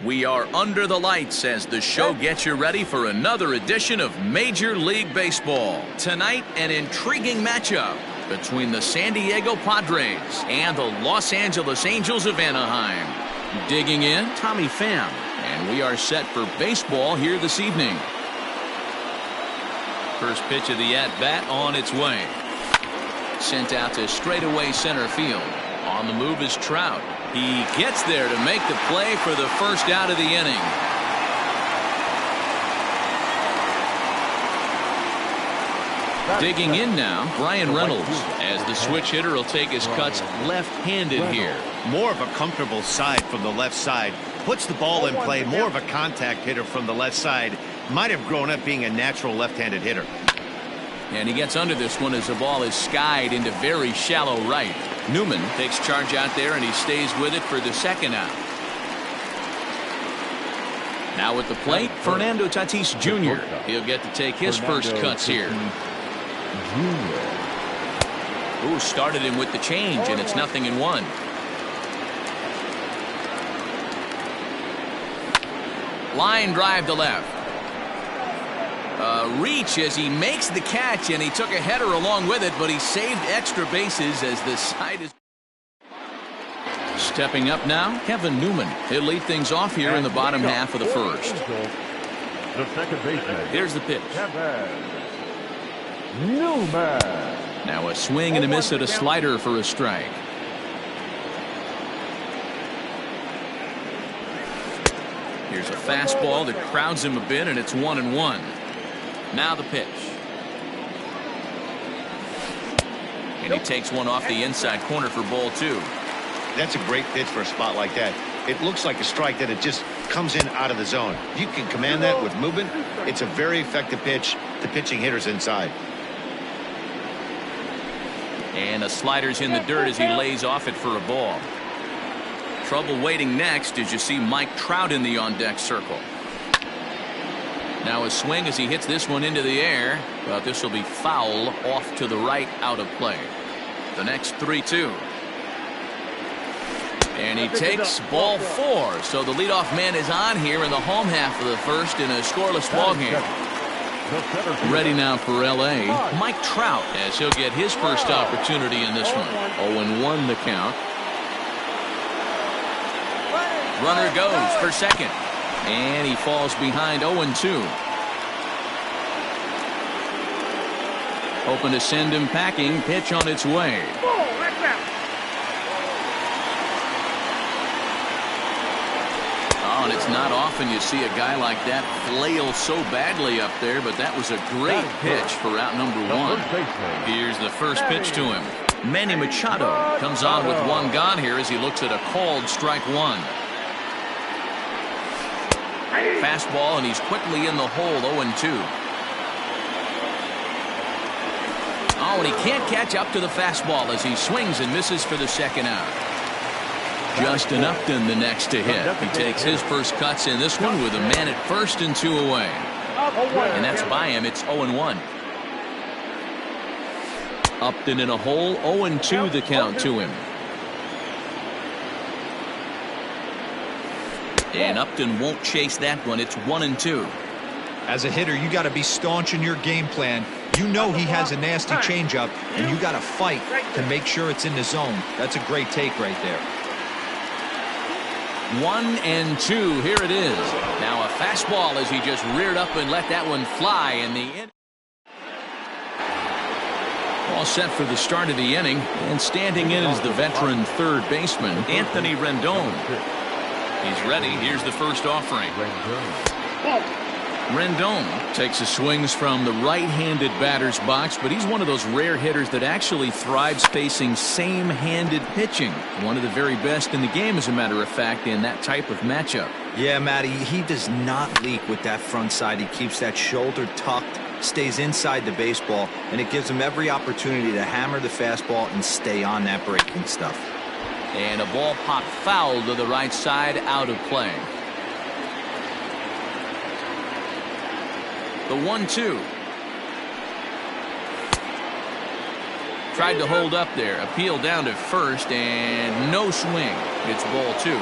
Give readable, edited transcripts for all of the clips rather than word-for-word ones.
We are under the lights as the show gets you ready for another edition of Major League Baseball. Tonight, an intriguing matchup between the San Diego Padres and the Los Angeles Angels of Anaheim. Digging in, Tommy Pham, and we are set for baseball here this evening. First pitch of the at-bat on its way. Sent out to straightaway center field. On the move is Trout. He gets there to make the play for the first out of the inning. Digging in now, Brian Reynolds, as the switch hitter will take his cuts left-handed here. More of a comfortable side from the left side. Puts the ball in play. More of a contact hitter from the left side. Might have grown up being a natural left-handed hitter. And he gets under this one as the ball is skied into very shallow right. Newman takes charge out there, and he stays with it for the second out. Now at the plate, Fernando Tatis Jr. He'll get to take his first cuts here. Ooh, started him with the change, and it's 0-1. Line drive to left. Reach as he makes the catch, and he took a header along with it, but he saved extra bases as the side is. Stepping up now, Kevin Newman. He'll lead things off here in the bottom half of the first. The second baseman. Here's the pitch. Newman. Now a swing and a miss at a slider for a strike. Here's a fastball that crowds him a bit, and it's 1-1. Now the pitch. And he takes one off the inside corner for ball 2. That's a great pitch for a spot like that. It looks like a strike that it just comes in out of the zone. You can command that with movement. It's a very effective pitch to pitching hitters inside. And a slider's in the dirt as he lays off it for a ball. Trouble waiting next as you see Mike Trout in the on-deck circle. Now a swing as he hits this one into the air, but this will be foul off to the right, out of play. The next 3-2. And he takes ball 4. So the leadoff man is on here in the home half of the first in a scoreless ball game. Ready now for L.A. Mike Trout, as he'll get his first opportunity in this one. 0-1 the count. Runner goes for second. And he falls behind 0-2. Hoping to send him packing. Pitch on its way. Oh, and it's not often you see a guy like that flail so badly up there, but that was a great pitch for out number 1. Here's the first pitch to him. Manny Machado comes on with one gone here as he looks at a called strike 1. Fastball, and he's quickly in the hole. 0-2. Oh, and he can't catch up to the fastball as he swings and misses for the second out. Justin Upton the next to hit. He takes his first cuts in this one with a man at first and 2 away. And that's by him. It's 0-1. Upton in a hole. 0-2 the count to him. And Upton won't chase that one. It's 1-2. As a hitter, you got to be staunch in your game plan. You know he has a nasty changeup, and you got to fight to make sure it's in the zone. That's a great take right there. 1-2. Here it is. Now a fastball as he just reared up and let that one fly in the inning. All set for the start of the inning, and standing in is the veteran third baseman, Anthony Rendon. He's ready. Here's the first offering. Rendon takes his swings from the right-handed batter's box, but he's one of those rare hitters that actually thrives facing same-handed pitching. One of the very best in the game, as a matter of fact, in that type of matchup. Yeah, Matty, he does not leak with that front side. He keeps that shoulder tucked, stays inside the baseball, and it gives him every opportunity to hammer the fastball and stay on that breaking stuff. And a ball popped foul to the right side, out of play. The 1-2. Tried to hold up there. Appeal down to first, and no swing. It's ball 2.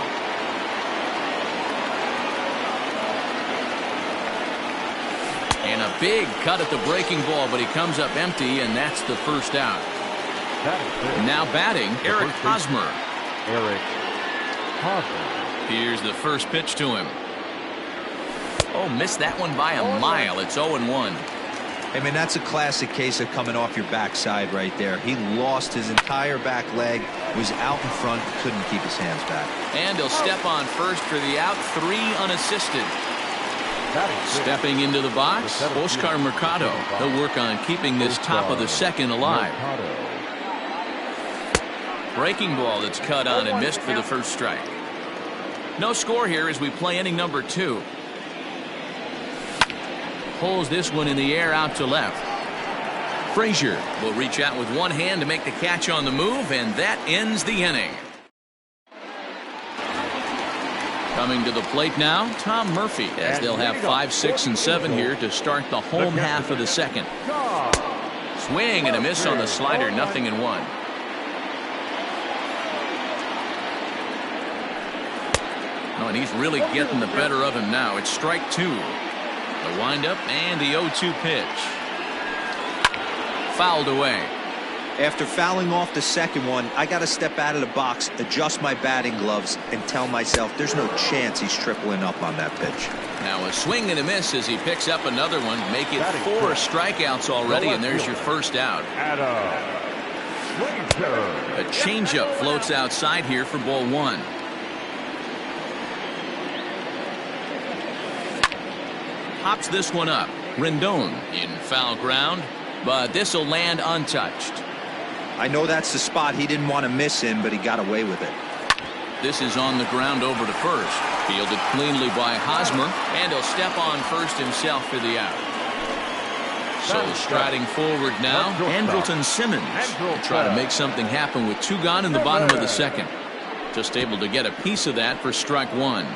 Big cut at the breaking ball, but he comes up empty, and that's the first out. Now batting, Eric Hosmer. Eric Hosmer. Here's the first pitch to him. Oh, missed that one by a mile. It's 0-1. I mean, that's a classic case of coming off your backside right there. He lost his entire back leg, was out in front, couldn't keep his hands back. And he'll step on first for the out, 3 unassisted. Stepping into the box, Oscar Mercado. He'll work on keeping this top of the second alive. Breaking ball that's cut on and missed for the first strike. No score here as we play inning number 2. Pulls this one in the air out to left. Frazier will reach out with one hand to make the catch on the move, and that ends the inning. Coming to the plate now, Tom Murphy, as they'll have 5, 6, and 7 here to start the home half of the second. Swing and a miss on the slider, 0-1. Oh, and he's really getting the better of him now. It's strike 2. The windup and the 0-2 pitch. Fouled away. After fouling off the second one, I got to step out of the box, adjust my batting gloves, and tell myself there's no chance he's tripling up on that pitch. Now a swing and a miss as he picks up another one. Make it 4 strikeouts already, and there's your first out. A changeup floats outside here for ball 1. Pops this one up. Rendon in foul ground, but this will land untouched. I know that's the spot he didn't want to miss in, but he got away with it. This is on the ground over to first. Fielded cleanly by Hosmer, and he'll step on first himself for the out. So striding forward now, Andrelton Simmons will try to make something happen with 2 gone in the bottom of the second. Just able to get a piece of that for strike 1.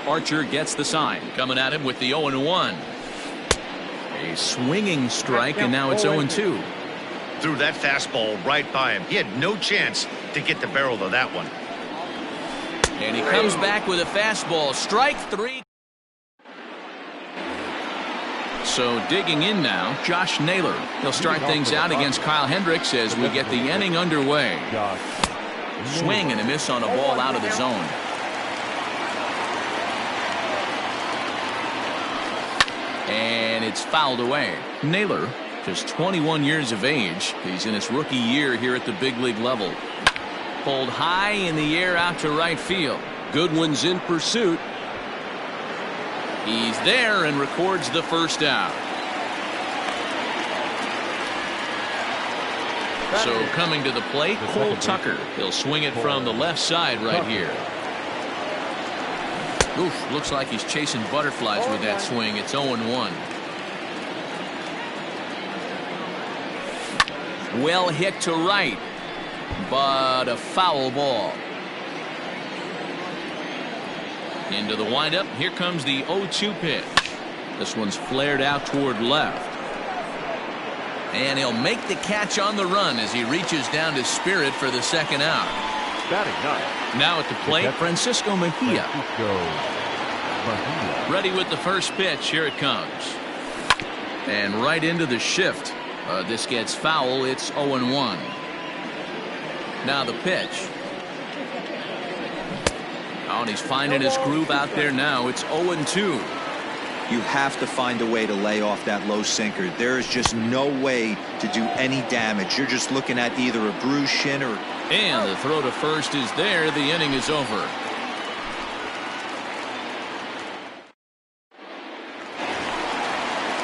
Archer gets the sign, coming at him with the 0-1. A swinging strike, and now it's 0-2. Threw that fastball right by him. He had no chance to get the barrel of that one. And he comes back with a fastball. Strike 3. So digging in now, Josh Naylor. He'll start things out against Kyle Hendricks as we get the inning underway. Swing and a miss on a ball out of the zone. And it's fouled away. Naylor, just 21 years of age. He's in his rookie year here at the big league level. Pulled high in the air out to right field. Goodwin's in pursuit. He's there and records the first out. So coming to the plate, Cole Tucker. He'll swing it from the left side right here. Oof, looks like he's chasing butterflies with that swing. It's 0-1. Well hit to right, but a foul ball. Into the windup. Here comes the 0-2 pitch. This one's flared out toward left. And he'll make the catch on the run as he reaches down to Spirit for the second out. Now at the plate, Francisco Mejia. Ready with the first pitch. Here it comes. And right into the shift. This gets foul. It's 0-1. Now the pitch. Oh, and he's finding his groove out there now. It's 0-2. You have to find a way to lay off that low sinker. There is just no way to do any damage. You're just looking at either a bruised shin or... And the throw to first is there. The inning is over.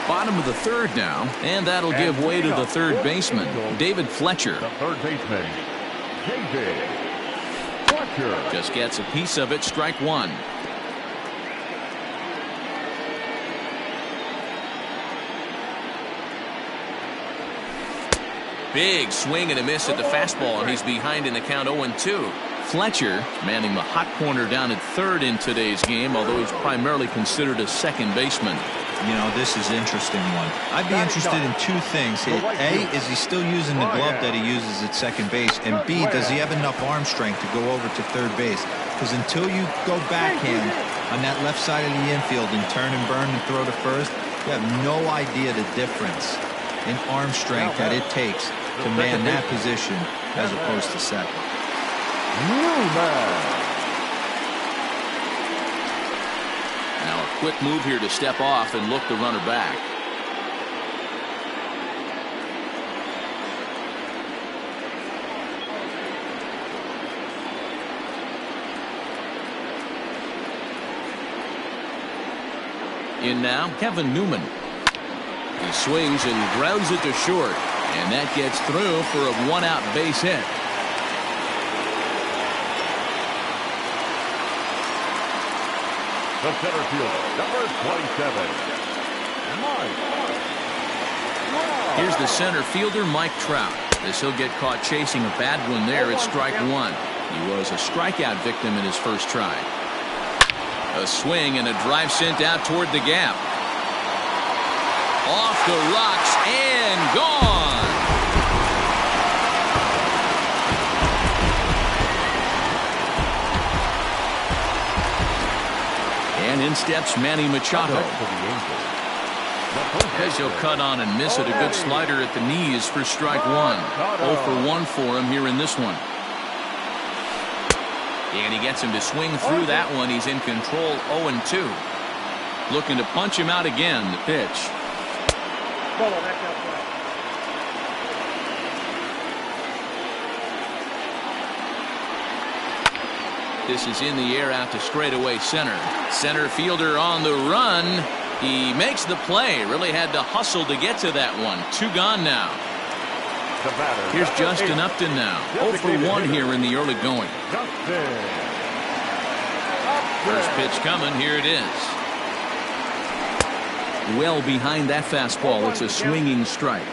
Bottom of the third now, and that'll give way to the third baseman, David Fletcher. The third baseman, David Fletcher. Just gets a piece of it. Strike 1. Big swing and a miss at the fastball, and he's behind in the count 0-2. Fletcher manning the hot corner down at third in today's game, although he's primarily considered a second baseman. You know, this is an interesting one. I'd be interested in 2 things. A, is he still using the glove that he uses at second base? And B, does he have enough arm strength to go over to third base? Because until you go backhand, on that left side of the infield and turn and burn and throw to first, you have no idea the difference in arm strength that it takes to man that position as opposed to second. Now a quick move here to step off and look the runner back. In now, Kevin Newman. He swings and grounds it to short, and that gets through for a one-out base hit. The center fielder, number 27, Mike. Here's the center fielder, Mike Trout. As he'll get caught chasing a bad one there at strike one. He was a strikeout victim in his first try. A swing and a drive sent out toward the gap. Off the rocks and gone. And in steps Manny Machado. As he'll cut on and miss it, a good slider at the knees for strike one. 0 for 1 for him here in this one. And he gets him to swing through that one. He's in control, 0-2. Looking to punch him out again. The pitch. This is in the air out to straightaway center. Center fielder on the run. He makes the play. Really had to hustle to get to that one. 2 gone now. Here's Justin Upton now. 0 for 1 here in the early going. First pitch coming. Here it is. Well behind that fastball. It's a swinging strike.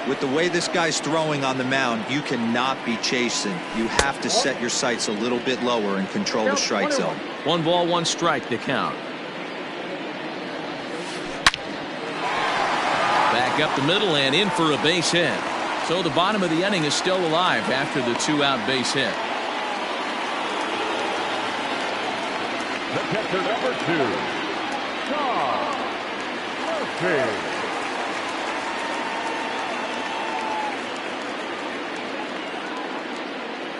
With the way this guy's throwing on the mound, you cannot be chasing. You have to set your sights a little bit lower and control the strike zone. 1 ball, 1 strike to count. Back up the middle and in for a base hit. So the bottom of the inning is still alive after the 2-out base hit. The catcher, number 2, Tom Murphy.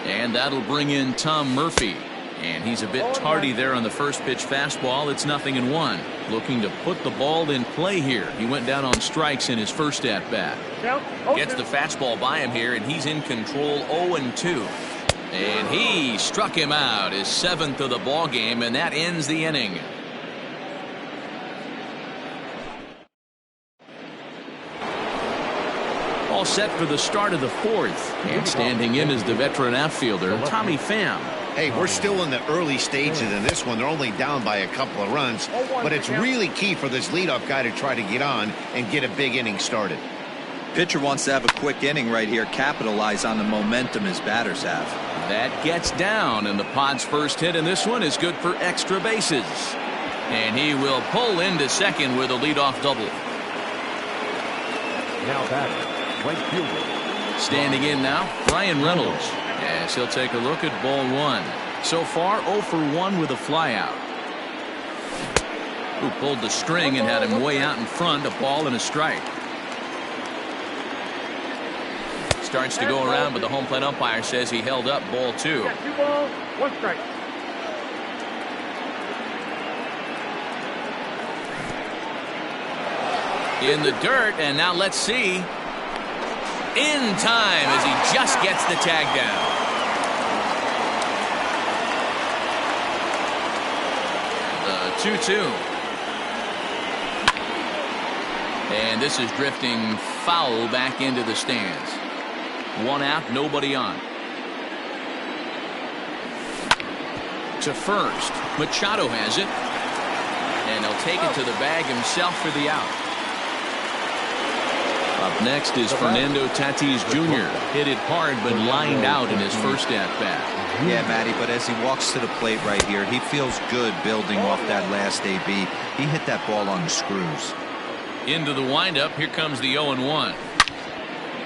And that'll bring in Tom Murphy. And he's a bit tardy there on the first pitch fastball. It's 0-1. Looking to put the ball in play here. He went down on strikes in his first at-bat. Gets the fastball by him here, and he's in control, 0-2. And he struck him out, his 7th of the ball game, and that ends the inning. All set for the start of the 4th. And standing in is the veteran outfielder, Tommy Pham. Hey, we're still in the early stages in this one. They're only down by a couple of runs, but it's really key for this leadoff guy to try to get on and get a big inning started. Pitcher wants to have a quick inning right here, capitalize on the momentum his batters have. That gets down, and the Pod's first hit in this one is good for extra bases. And he will pull into second with a leadoff double. Now batter, right fielder. Standing in now, Ryan Reynolds. As he'll take a look at ball 1. So far, 0 for 1 with a flyout. Who pulled the string and had him way out in front, a ball and a strike. Starts to go around, but the home plate umpire says he held up ball 2. 2 balls, 1 strike. In the dirt, and now let's see. In time as he just gets the tag down. The 2-2. And this is drifting foul back into the stands. 1 out, nobody on. To first. Machado has it. And he'll take it to the bag himself for the out. Up next is Fernando Tatis Jr. Hit it hard but lined out in his first at-bat. Yeah, Matty, but as he walks to the plate right here, he feels good building off that last AB. He hit that ball on the screws. Into the windup, here comes the 0-1.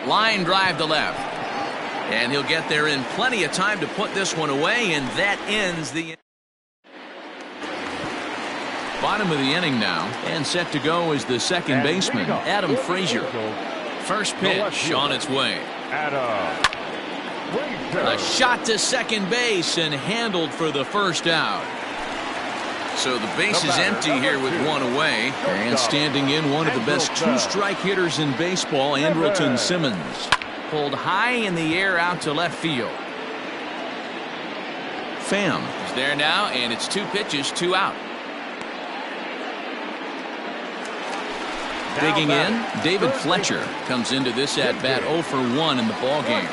Line drive to left. And he'll get there in plenty of time to put this one away, and that ends the... Bottom of the inning now, and set to go is the second baseman, Adam Frazier. First pitch on its way. A shot to second base and handled for the first out. So the base is empty here with one away. And standing in, one of the best two-strike hitters in baseball, Andrelton Simmons. Pulled high in the air out to left field. Pham is there now, and it's 2 pitches, 2 out. Digging in, David Fletcher comes into this at-bat 0 for 1 in the ballgame.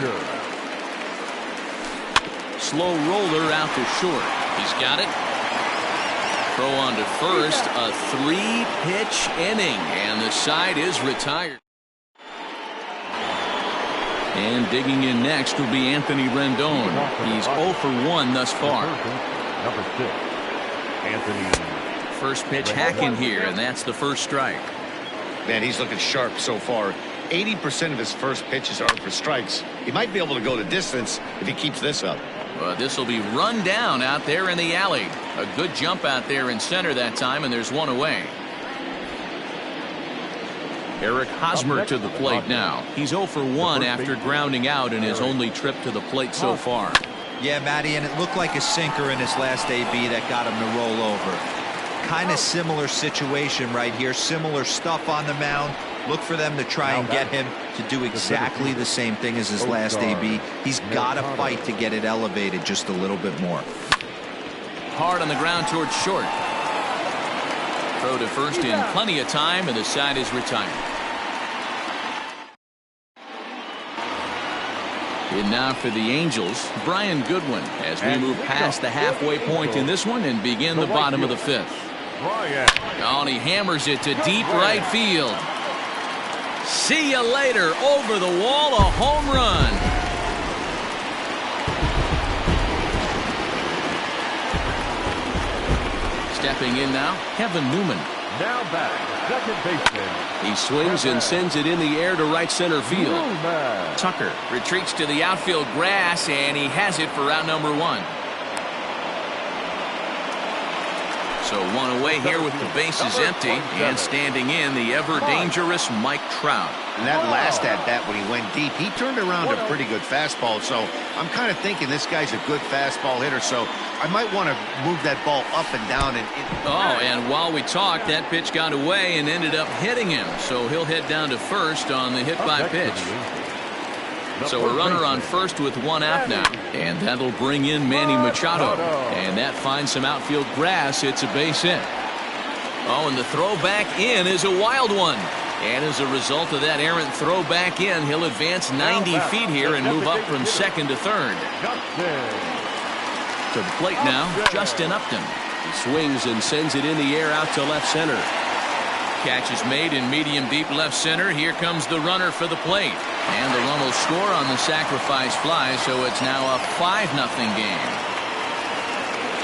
Slow roller out to short. He's got it. Throw on to first, a 3-pitch inning, and the side is retired. And digging in next will be Anthony Rendon. He's 0 for 1 thus far. Number 6, Anthony. First pitch hacking here, and that's the first strike. Man, he's looking sharp so far. 80% of his first pitches are for strikes. He might be able to go the distance if he keeps this up. This will be run down out there in the alley. A good jump out there in center that time, and there's 1 away. Eric Hosmer to the plate now. He's 0 for 1 after grounding out in his only trip to the plate so far. Yeah, Matty, and it looked like a sinker in his last AB that got him to roll over. Kind of similar situation right here. Similar stuff on the mound. Look for them to try and get him to do exactly the same thing as his last AB. He's got to fight to get it elevated just a little bit more. Hard on the ground towards short. Throw to first in plenty of time, and the side is retired. And now for the Angels, Brian Goodwin, as we move past the halfway point in this one and begin the bottom of the 5th. Oh, and he hammers it to deep right field. See you later. Over the wall, a home run. Stepping in now, Kevin Newman. Now back, second baseman. He swings and sends it in the air to right center field. Tucker retreats to the outfield grass, and he has it for out number 1. So 1 away here with the bases empty, and standing in, the ever-dangerous Mike Trout. And that last at-bat when he went deep, he turned around a pretty good fastball. So I'm kind of thinking this guy's a good fastball hitter, so I might want to move that ball up and down. And while we talked, that pitch got away and ended up hitting him. So he'll head down to first on the hit by pitch. So a runner on first with 1 out now. And that'll bring in Manny Machado. And that finds some outfield grass. It's a base hit. Oh, and the throw back in is a wild one. And as a result of that errant throw back in, he'll advance 90 feet here and move up from second to third. To the plate now, Justin Upton. He swings and sends it in the air out to left center. Catch is made in medium deep left center. Here comes the runner for the plate. And the run will score on the sacrifice fly, so it's now a 5-0 game.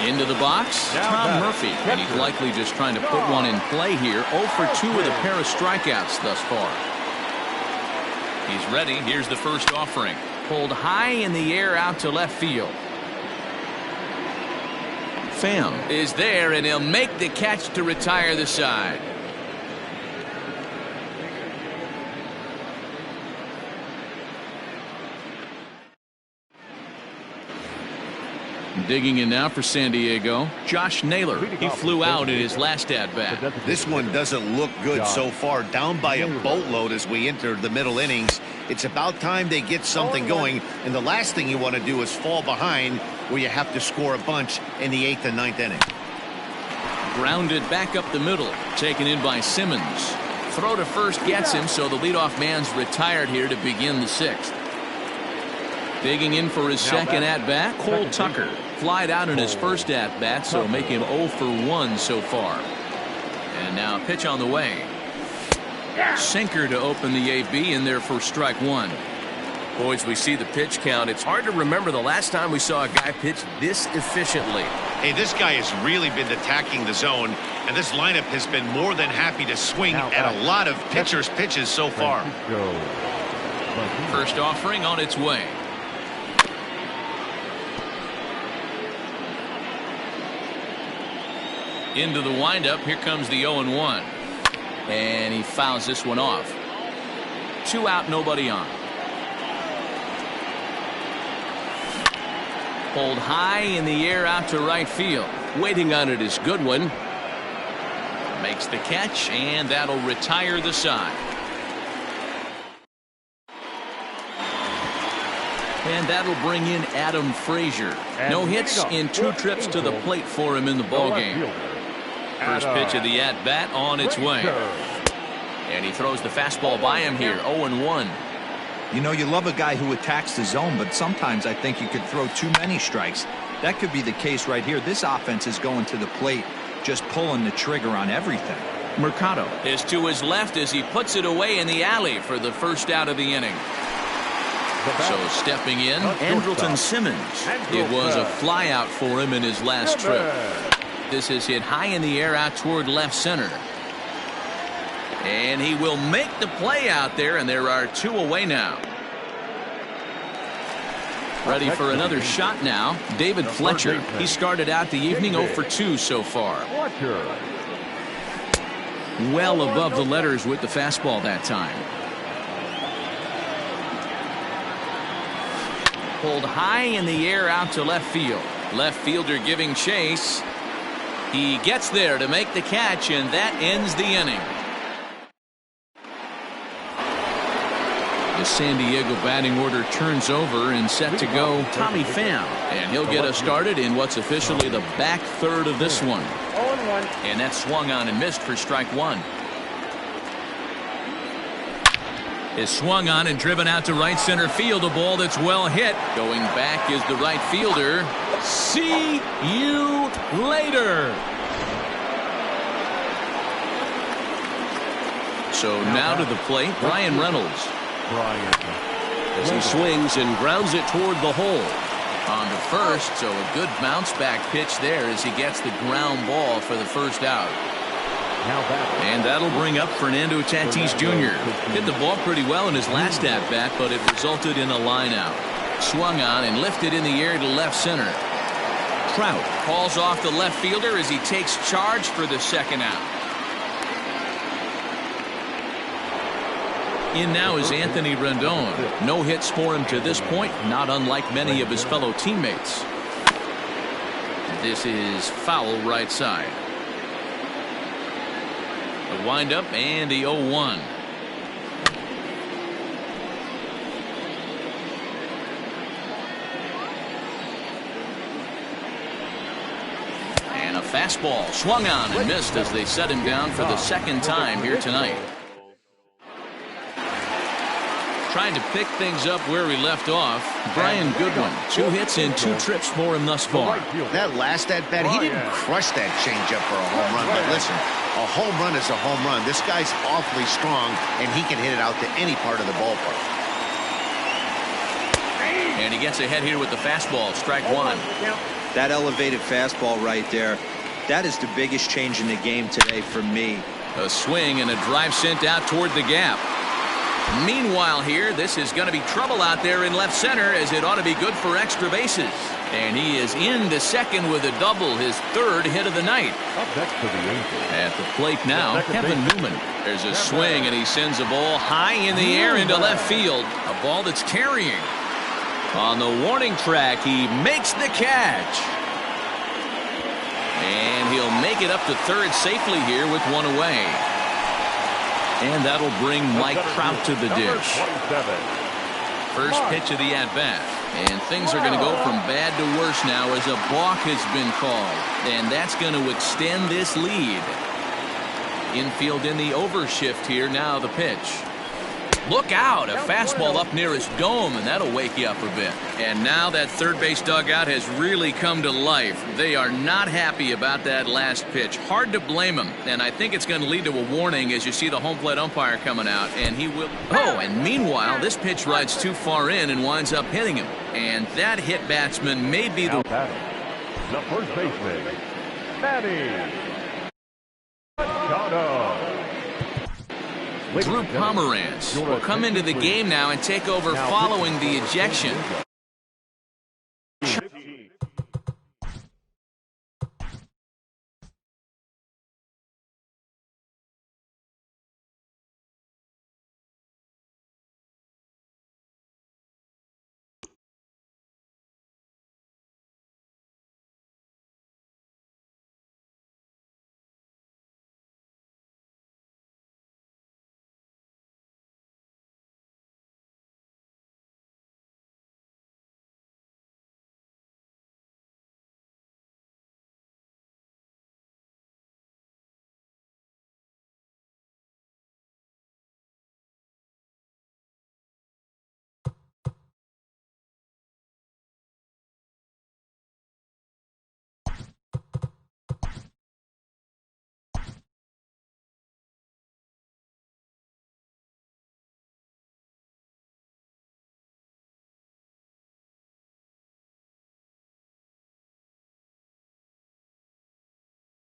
Into the box, Tom Murphy, and he's likely just trying to put one in play here. 0 for 2 with a pair of strikeouts thus far. He's ready. Here's the first offering. Pulled high in the air out to left field. Pham is there, and he'll make the catch to retire the side. Digging in now for San Diego, Josh Naylor. He flew out in his last at-bat. This one doesn't look good so far. Down by a boatload as we enter the middle innings. It's about time they get something going, and the last thing you want to do is fall behind where you have to score a bunch in the 8th and 9th inning. Grounded back up the middle, taken in by Simmons. Throw to first gets him, so the leadoff man's retired here to begin the 6th. Digging in for his second at-bat, Cole Tucker. Flied out in his first at-bat, so make him 0 for 1 so far. And now a pitch on the way. Sinker to open the AB in there for strike 1. Boys, we see the pitch count. It's hard to remember the last time we saw a guy pitch this efficiently. Hey, this guy has really been attacking the zone, and this lineup has been more than happy to swing at a lot of pitchers' pitches so far. First offering on its way. Into the windup. Here comes the 0-1. And he fouls this one off. 2 out, nobody on. Pulled high in the air out to right field. Waiting on it is Goodwin. Makes the catch, and that'll retire the side. And that'll bring in Adam Frazier. No hits in 2 trips to the plate for him in the ballgame. First pitch of the at-bat on its way. And he throws the fastball by him here, 0-1. You know, you love a guy who attacks the zone, but sometimes I think you could throw too many strikes. That could be the case right here. This offense is going to the plate, just pulling the trigger on everything. Mercado is to his left as he puts it away in the alley for the first out of the inning. So stepping in, Andrelton Simmons. It was a fly out for him in his last trip. This is hit high in the air out toward left center. And he will make the play out there, and there are 2 away now. Ready for another shot now, David Fletcher. He started out the evening 0 for 2 so far. Well above the letters with the fastball that time. Pulled high in the air out to left field. Left fielder giving chase. He gets there to make the catch, and that ends the inning. The San Diego batting order turns over and set to go Tommy Pham. And he'll get us started in what's officially the back third of this one. And that's swung on and missed for strike 1. Is swung on and driven out to right center field. A ball that's well hit. Going back is the right fielder. See you later. So now to the plate, Brian Reynolds. As he swings and grounds it toward the hole. On to first, so a good bounce back pitch there as he gets the ground ball for the first out. And that'll bring up Fernando Tatis Jr. Hit the ball pretty well in his last at-bat, but it resulted in a line out. Swung on and lifted in the air to left center. Trout calls off the left fielder as he takes charge for the second out. In now is Anthony Rendon. No hits for him to this point, not unlike many of his fellow teammates. This is foul right side. The windup and the 0-1. And a fastball swung on and missed as they set him down for the second time here tonight. Trying to pick things up where we left off, Brian Goodwin. 2 hits in 2 trips for him thus far. That last at-bat, he didn't crush that changeup for a home run. But listen, a home run is a home run. This guy's awfully strong, and he can hit it out to any part of the ballpark. And he gets ahead here with the fastball, strike 1. That elevated fastball right there, that is the biggest change in the game today for me. A swing and a drive sent out toward the gap. Meanwhile here, this is going to be trouble out there in left center, as it ought to be good for extra bases. And he is into second with a double, his 3rd hit of the night. At the plate now, Kevin Newman. There's a swing, and he sends a ball high in the air into left field. A ball that's carrying. On the warning track, he makes the catch. And he'll make it up to 3rd safely here with 1 away. And that'll bring Mike Trout to the dish. First pitch of the at-bat. And things are going to go from bad to worse now as a balk has been called. And that's going to extend this lead. Infield in the overshift here. Now the pitch. Look out, a fastball up near his dome, and that'll wake you up a bit. And now that third base dugout has really come to life. They are not happy about that last pitch. Hard to blame them, and I think it's going to lead to a warning as you see the home plate umpire coming out, and he will. Oh, and meanwhile, this pitch rides too far in and winds up hitting him. And that hit batsman may be the first baseman, Manny Machado. Drew Pomeranz will come into the game now and take over following the ejection.